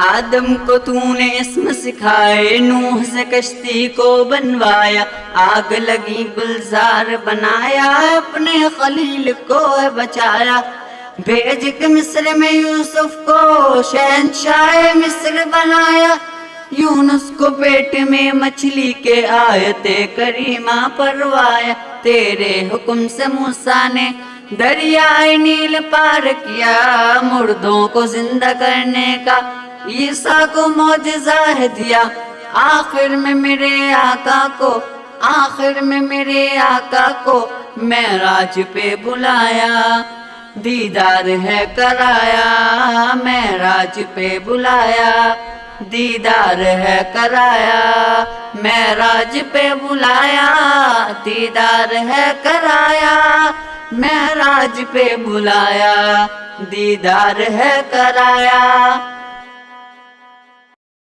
آدم کو تو نے اسم سکھائے، نوح سے کشتی کو بنوایا، آگ لگی گلزار بنایا، اپنے خلیل کو بچایا، بھیج کے مصر میں یوسف کو شہنشاہ مصر بنایا، یونس کو پیٹ میں مچھلی کے آیت کریمہ پروایا، تیرے حکم سے موسیٰ نے دریائے نیل پار کیا، مردوں کو زندہ کرنے کا عیسیٰ کو معجزہ ہے دیا، آخر میں میرے آقا کو معراج پہ بلایا، دیدار ہے کرایا، معراج پہ بلایا، دیدار ہے کرایا، معراج پہ بلایا، دیدار ہے کرایا، معراج پہ بلایا، دیدار ہے کرایا۔